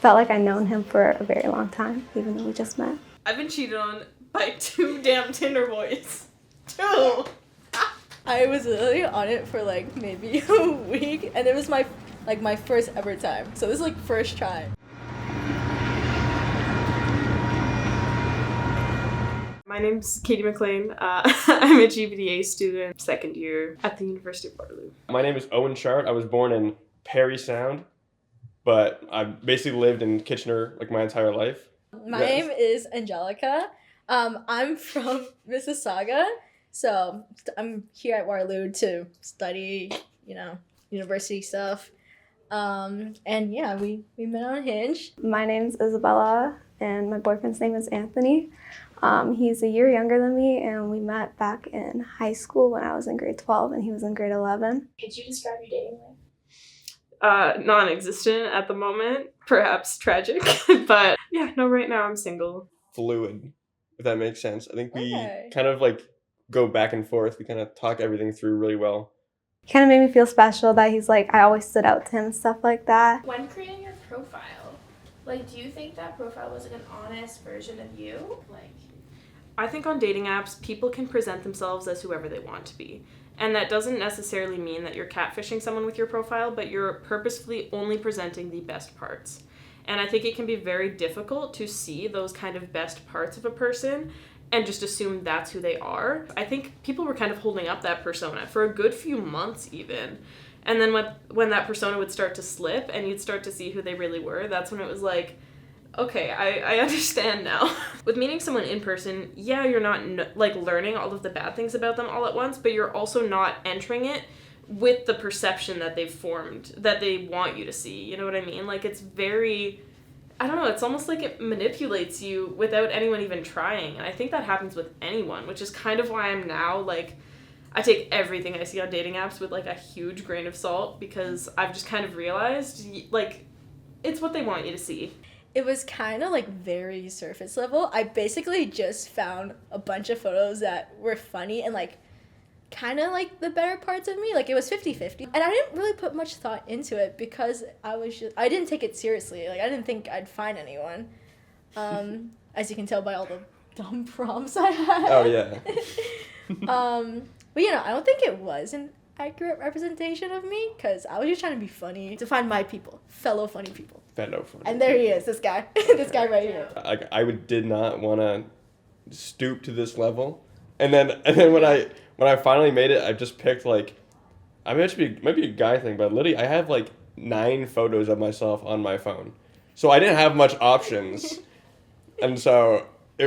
felt like I'd known him for a very long time, even though we just met. I've been cheated on by 2 damn Tinder boys. 2! I was literally on it for like maybe a week, and it was my first ever time. So this is like first try. My name's Katie McLean. I'm a GBDA student, second year at the University of Waterloo. My name is Owen Chart. I was born in Parry Sound, but I've basically lived in Kitchener like my entire life. My name is Angelica. I'm from Mississauga, so I'm here at Waterloo to study, university stuff. And yeah, we met on Hinge. My name's Isabella, and my boyfriend's name is Anthony. He's a year younger than me, and we met back in high school when I was in grade 12 and he was in grade 11. Could you describe your dating life? Non-existent at the moment, perhaps tragic, but yeah, no, right now I'm single. Fluid, if that makes sense. I think we Okay. kind of like go back and forth. We kind of talk everything through really well. He kind of made me feel special that he's like, I always stood out to him and stuff like that. When creating your profile, do you think that profile was an honest version of you? I think on dating apps, people can present themselves as whoever they want to be. And that doesn't necessarily mean that you're catfishing someone with your profile, but you're purposefully only presenting the best parts. And I think it can be very difficult to see those kind of best parts of a person and just assume that's who they are. I think people were kind of holding up that persona for a good few months even. And then when that persona would start to slip and you'd start to see who they really were, that's when it was like, okay, I understand now. With meeting someone in person, yeah, you're not learning all of the bad things about them all at once, but you're also not entering it with the perception that they've formed, that they want you to see. You know what I mean? It's very, I don't know, it's almost like it manipulates you without anyone even trying. And I think that happens with anyone, which is kind of why I'm now, I take everything I see on dating apps with, a huge grain of salt, because I've just kind of realized, it's what they want you to see. It was kind of very surface level. I basically just found a bunch of photos that were funny and kind of the better parts of me. It was 50-50. And I didn't really put much thought into it because I didn't take it seriously. I didn't think I'd find anyone. As you can tell by all the dumb prompts I had. Oh, yeah. But I don't think it was an accurate representation of me because I was just trying to be funny, to find my people, fellow funny people. Fellow funny. And there he is, this guy. This guy right here. I did not want to stoop to this level. And then when I finally made it, I just picked it might be a guy thing, but literally I have 9 photos of myself on my phone. So I didn't have much options. And so it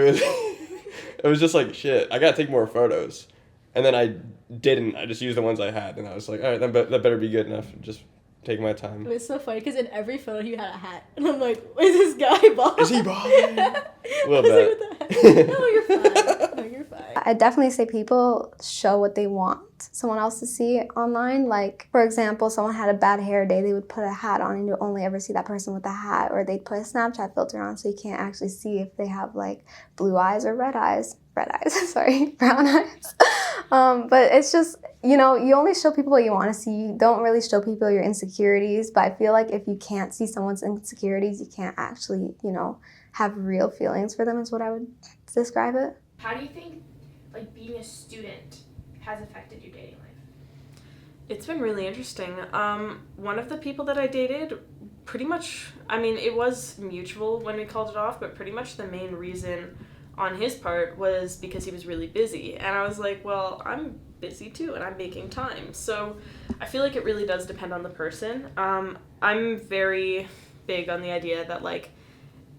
was just shit, I gotta take more photos. And then I didn't. I just used the ones I had, and I was like, all right, that better be good enough. Just take my time. It was so funny because in every photo he had a hat, and I'm like, is this guy bald? Is he bald? Yeah. A little bit. What the heck? No, you're fine. No, you're fine. I definitely say people show what they want someone else to see online. For example, someone had a bad hair day, they would put a hat on and you only ever see that person with a hat, or they'd put a Snapchat filter on so you can't actually see if they have blue eyes or brown eyes. But it's just, you only show people what you want to see. You don't really show people your insecurities, but I feel like if you can't see someone's insecurities, you can't actually, have real feelings for them is what I would describe it. How do you think being a student has affected your dating life? It's been really interesting. One of the people that I dated, pretty much, it was mutual when we called it off, but pretty much the main reason on his part was because he was really busy. And I was like, well, I'm busy too, and I'm making time. So I feel like it really does depend on the person. I'm very big on the idea that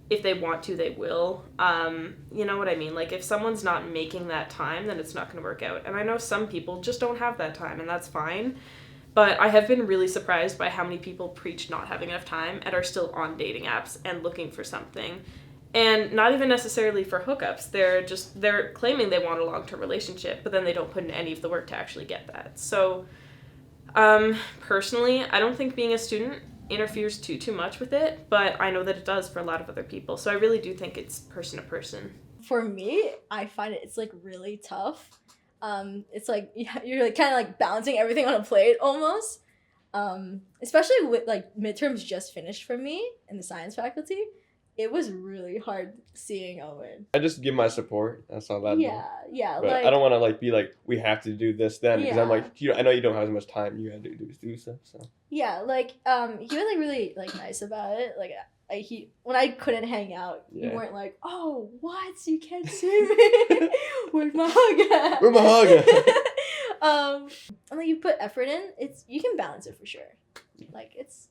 if they want to, they will. You know what I mean? If someone's not making that time, then it's not going to work out. And I know some people just don't have that time, and that's fine. But I have been really surprised by how many people preach not having enough time and are still on dating apps and looking for something. And not even necessarily for hookups. They're claiming they want a long-term relationship, but then they don't put in any of the work to actually get that. So, personally, I don't think being a student interferes too much with it, but I know that it does for a lot of other people. So I really do think it's person to person. For me, I find it's really tough. It's you're kind of balancing everything on a plate almost. especially with like midterms just finished for me in the science faculty, it was really hard seeing Owen. I just give my support. That's all that. Yeah, yeah. But like I don't want to like be like we have to do this then because I'm Yeah. like I know you don't have as much time. You got to do stuff. So yeah, like he was like really like nice about it. Like he when I couldn't hang out, Yeah. you weren't like, oh, what? You can't see me. Where's my hug at? Where's my hug? And like you put effort in, you can balance it for sure. Like it's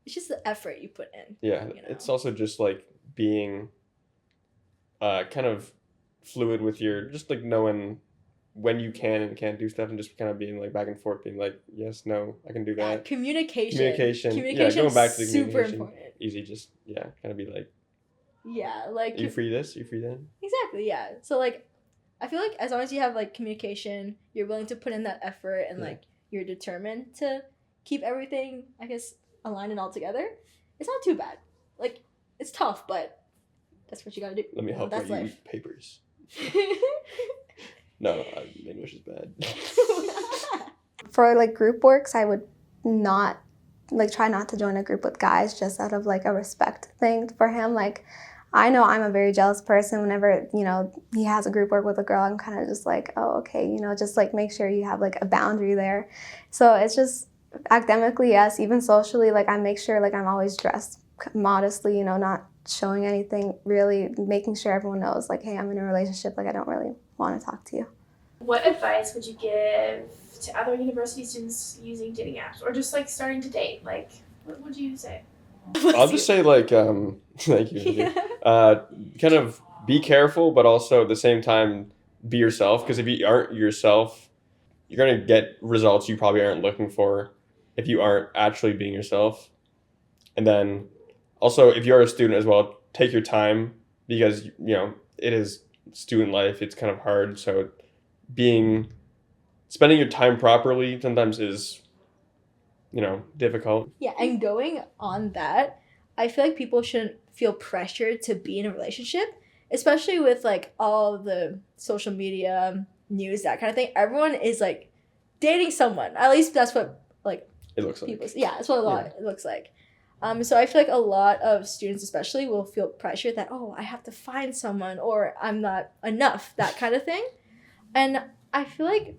just the effort you put in. yeah, You know? it's also just like being kind of fluid with your just like knowing when you can and can't do stuff and just kind of being like back and forth, being like yes, no, I can do Yeah, that. communication. Yeah, going back to the super communication. important. Easy, just kind of be like, Yeah, like are you free this? Are you free then? exactly, yeah. So like I feel like as long as you have like communication, you're willing to put in that effort and Yeah. like you're determined to keep everything, I guess, aligned and all together, it's not too bad. Like it's tough, but that's what you gotta do. Let me You know, help that's you life. papers. No, English is bad. For like group works, I would not like try not to join a group with guys just out of like a respect thing for him. Like I know I'm a very jealous person. Whenever, you know, he has a group work with a girl, I'm kind of just like, oh, okay, you know, just like make sure you have like a boundary there. So it's just academically, yes, even socially, like I make sure like I'm always dressed modestly, you know, not showing anything, really making sure everyone knows like, hey, I'm in a relationship, like I don't really want to talk to you. What advice would you give to other university students using dating apps or just like starting to date? Like, what would you say? I'll just say like thank you. Kind of be careful, but also at the same time be yourself. Because if you aren't yourself, you're gonna get results you probably aren't looking for if you aren't actually being yourself. And then also if you're a student as well, take your time because you know it is student life. It's kind of hard. So spending your time properly sometimes is difficult. Yeah, and going on that, I feel like people shouldn't feel pressured to be in a relationship, especially with like all the social media news, that kind of thing. Everyone is like dating someone. At least that's what like It looks like. people. Yeah, that's what it looks like. So I feel like a lot of students, especially, will feel pressure that I have to find someone or I'm not enough, that kind of thing. And I feel like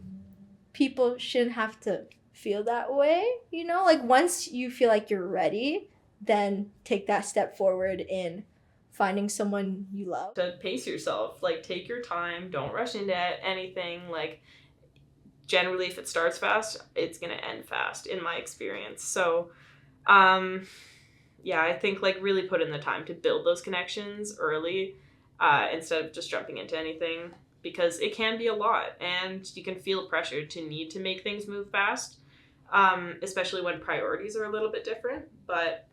people shouldn't have to feel that way, you know? Like once you feel like you're ready, then take that step forward in finding someone you love. To pace yourself, like take your time, don't rush into anything. Like generally if it starts fast, it's gonna end fast in my experience. So yeah, I think like really put in the time to build those connections early instead of just jumping into anything, because it can be a lot and you can feel pressured to need to make things move fast, especially when priorities are a little bit different. But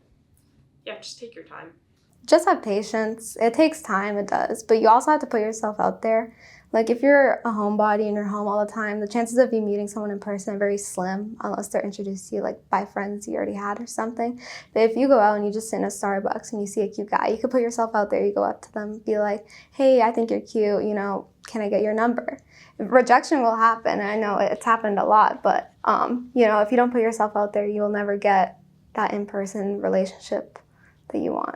yeah, just take your time. Just have patience. It takes time, it does. But you also have to put yourself out there. Like if you're a homebody and you're home all the time, the chances of you meeting someone in person are very slim unless they're introduced to you like by friends you already had or something. But if you go out and you just sit in a Starbucks and you see a cute guy, you could put yourself out there. You go up to them, be like, hey, I think you're cute, you know, can I get your number? Rejection will happen. I know it's happened a lot, but you know, if you don't put yourself out there, you'll never get that in-person relationship that you want.